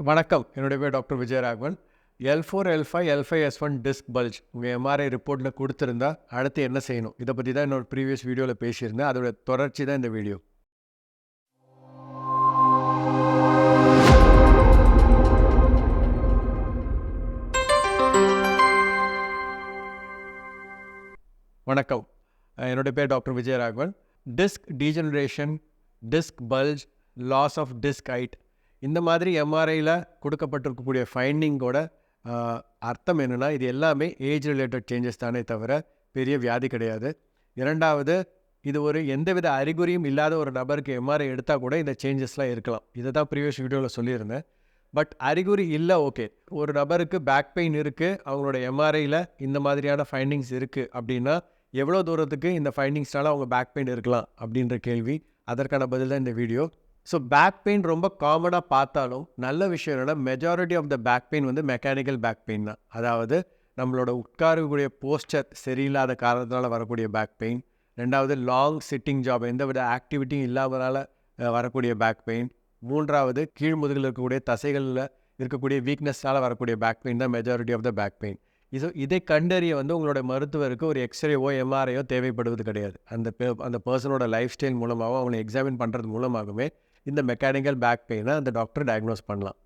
வணக்கம். என்னுடைய பேர் doctor Vijayaraghavan. L4, L5, L5S1 disk bulge உங்கள் எம்ஆர்ஐ ரிப்போர்ட்டில் கொடுத்துருந்தா அடுத்து என்ன செய்யணும்? இதை பற்றி தான் என்னோட ப்ரீவியஸ் வீடியோவில் பேசியிருந்தேன். அதோட தொடர்ச்சி தான் இந்த வீடியோ. வணக்கம். என்னுடைய பேர் doctor Vijayaraghavan. Disc degeneration, disc bulge, loss of disc height, இந்த மாதிரி எம்ஆர்ஐயில் கொடுக்கப்பட்டிருக்கக்கூடிய ஃபைண்டிங்கோட அர்த்தம் என்னென்னா, இது எல்லாமே ஏஜ் ரிலேட்டட் சேஞ்சஸ் தானே தவிர பெரிய வியாதி கிடையாது. இரண்டாவது, இது ஒரு எந்தவித அறிகுறியும் இல்லாத ஒரு நபருக்கு எம்ஆர்ஐ எடுத்தால் கூட இந்த சேஞ்சஸ்லாம் இருக்கலாம். இதை தான் ப்ரீவியஸ் வீடியோவில் சொல்லியிருந்தேன். பட் அறிகுறி இல்லை, ஓகே, ஒரு நபருக்கு பேக் பெயின் இருக்குது, அவங்களோட எம்ஆர்ஐயில் இந்த மாதிரியான ஃபைண்டிங்ஸ் இருக்குது அப்படின்னா எவ்வளோ தூரத்துக்கு இந்த ஃபைண்டிங்ஸ்னால அவங்க பேக் பெயின் இருக்கலாம் அப்படின்ற கேள்வி, அதற்கான பதில் தான் இந்த வீடியோ. ஸோ பேக் பெயின் ரொம்ப காமனாக பார்த்தாலும் நல்ல விஷயம் என்னென்னா, majority of the back pain வந்து மெக்கானிக்கல் பேக் பெயின் தான். அதாவது நம்மளோட உட்காரக்கூடிய போஸ்டர் சரியில்லாத காரணத்தினால வரக்கூடிய பேக் பெயின். ரெண்டாவது, லாங் சிட்டிங் ஜாப், எந்தவித ஆக்டிவிட்டியும் இல்லாதனால வரக்கூடிய பேக் பெயின். மூன்றாவது, கீழ் முதுகில் இருக்கக்கூடிய தசைகளில் இருக்கக்கூடிய வீக்னஸ்னால் வரக்கூடிய பேக் பெயின் தான் majority of the back pain. இதை கண்டறிய வந்து உங்களோட மருத்துவருக்கு ஒரு எக்ஸ்ரேவோ எம்ஆர்ஐயோ தேவைப்படுவது கிடையாது. அந்த பர்சனோட லைஃப் ஸ்டைல் மூலமாகவும் அவங்களை எக்ஸாமின் பண்ணுறது மூலமாகவே இந்த மெக்கானிக்கல் பேக் பெயினை அந்த டாக்டர் டயக்னோஸ் பண்ணலாம்.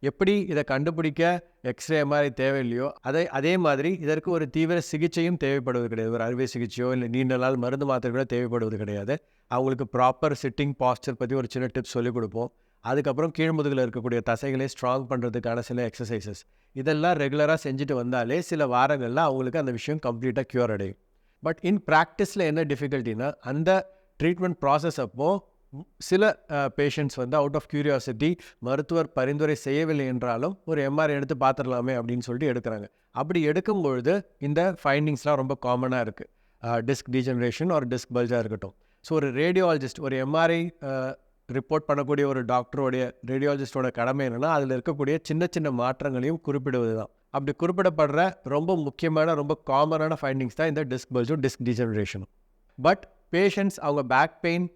எப்படி இதை கண்டுபிடிக்க எக்ஸ்ரே எம்ஆர்ஐ தேவையில்லையோ அதே மாதிரி இதற்கு ஒரு தீவிர சிகிச்சையும் தேவைப்படுவது கிடையாது. ஒரு அறுவை சிகிச்சையோ இல்லை நீண்ட நாள் மருந்து மாத்திரைகளோ தேவைப்படுவது கிடையாது. அவங்களுக்கு ப்ராப்பர் சிட்டிங் பாஸ்டர் பற்றி ஒரு சின்ன டிப்ஸ் சொல்லிக் கொடுப்போம். அதுக்கப்புறம் கீழ்முதுகில் இருக்கக்கூடிய தசைகளை ஸ்ட்ராங் பண்ணுறதுக்கான சில எக்ஸசைசஸ், இதெல்லாம் ரெகுலராக செஞ்சுட்டு வந்தாலே சில வாரங்களில் அவங்களுக்கு அந்த விஷயம் கம்ப்ளீட்டாக க்யூர் அடையும். பட் இன் ப்ராக்டிஸில் என்ன டிஃபிகல்ட்டினா, அந்த ட்ரீட்மெண்ட் ப்ராசஸ் அப்போது சில பேஷண்ட்ஸ் வந்து அவுட் ஆஃப் க்யூரியாசிட்டி மருத்துவர் பரிந்துரை செய்யவில்லை என்றாலும் ஒரு எம்ஆர்ஐ எடுத்து பார்த்துடலாமே அப்படின்னு சொல்லிட்டு எடுக்கிறாங்க. அப்படி எடுக்கும்பொழுது இந்த ஃபைண்டிங்ஸ்லாம் ரொம்ப காமனாக இருக்குது. டிஸ்க் டீஜெனரேஷன் ஒரு டிஸ்க் பல்ஜாக இருக்கட்டும். ஸோ ஒரு ரேடியாலஜிஸ்ட், ஒரு எம்ஆர்ஐ ரிப்போர்ட் பண்ணக்கூடிய ஒரு டாக்டருடைய, ரேடியாலஜிஸ்டோட கடமை என்னென்னா, அதில் இருக்கக்கூடிய சின்ன சின்ன மாற்றங்களையும் குறிப்பிடுவது தான். அப்படி குறிப்பிடப்படுற ரொம்ப முக்கியமான ரொம்ப காமனான ஃபைண்டிங்ஸ் தான் இந்த டிஸ்க் பல்ஜும் டிஸ்க் டீஜெனரேஷனும். பட் பேஷண்ட்ஸ் அவங்க பேக் பெயின்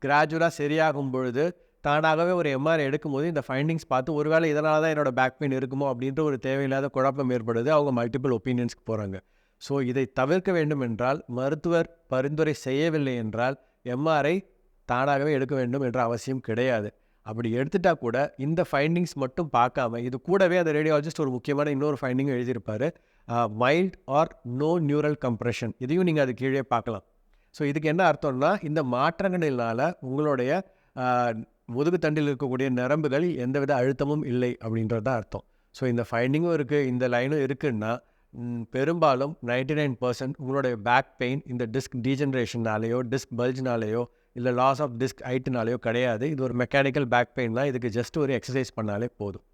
கிராஜுவலாக சரியாகும் பொழுது தானாகவே ஒரு எம்ஆர்ஐ எடுக்கும்போது இந்த ஃபைண்டிங்ஸ் பார்த்து ஒருவேளை இதனால தான் என்னோடய பேக் பெயின் இருக்குமோ அப்படின்ற ஒரு தேவையில்லாத குழப்பம் ஏற்படுது. அவங்க மல்டிபிள் ஒப்பீனியன்ஸ்க்கு போகிறாங்க. ஸோ இதை தவிர்க்க வேண்டும் என்றால், மருத்துவர் பரிந்துரை செய்யவில்லை என்றால் எம்ஆர்ஐ தானாகவே எடுக்க வேண்டும் என்ற அவசியம் கிடையாது. அப்படி எடுத்துட்டால் கூட இந்த ஃபைண்டிங்ஸ் மட்டும் பார்க்காம இது கூடவே அந்த ரேடியாலஜிஸ்ட் ஒரு முக்கியமான இன்னொரு ஃபைண்டிங்கும் எழுதியிருப்பார், mild or no neural compression. இதையும் நீங்கள் அது கீழே பார்க்கலாம். ஸோ இதுக்கு என்ன அர்த்தம்னா, இந்த மாற்றங்களினால் உங்களுடைய முதுகுத்தண்டில் இருக்கக்கூடிய நரம்புகள் எந்தவித அழுத்தமும் இல்லை அப்படின்றது தான் அர்த்தம். ஸோ இந்த ஃபைண்டிங்கும் இருக்குது, இந்த லைனும் இருக்குன்னா பெரும்பாலும் 99% உங்களுடைய பேக் பெயின் இந்த டிஸ்க் டீஜெனரேஷனாலேயோ டிஸ்க் பல்ஜ்னாலேயோ இல்லை லாஸ் ஆஃப் டிஸ்க் ஹைட்னாலேயோ கிடையாது. இது ஒரு மெக்கானிக்கல் பேக் பெயின் தான். இதுக்கு ஜஸ்ட் ஒரு எக்ஸசைஸ் பண்ணாலே போதும்.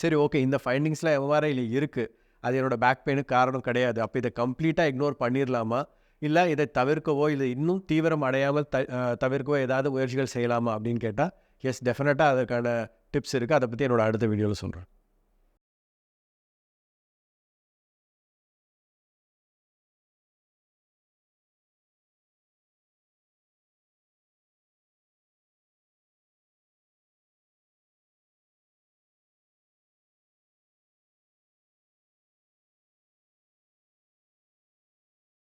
சரி, ஓகே, இந்த ஃபைண்டிங்ஸ்லாம் எவ்வாறு இருக்குது, அது என்னோடய பேக் பெயினுக்கு காரணம் கிடையாது. அப்போ இதை கம்ப்ளீட்டாக இக்னோர் பண்ணிடலாமா, இல்லை இதை தவிர்க்கவோ இல்லை இன்னும் தீவிரம் அடையாமல் தவிர்க்கவோ ஏதாவது முயற்சிகள் செய்யலாமா அப்படின்னு கேட்டால், எஸ், டெஃபினட்டாக அதுக்கான டிப்ஸ் இருக்குது. அதை பற்றி என்னோட அடுத்த வீடியோவில் சொல்கிறேன்.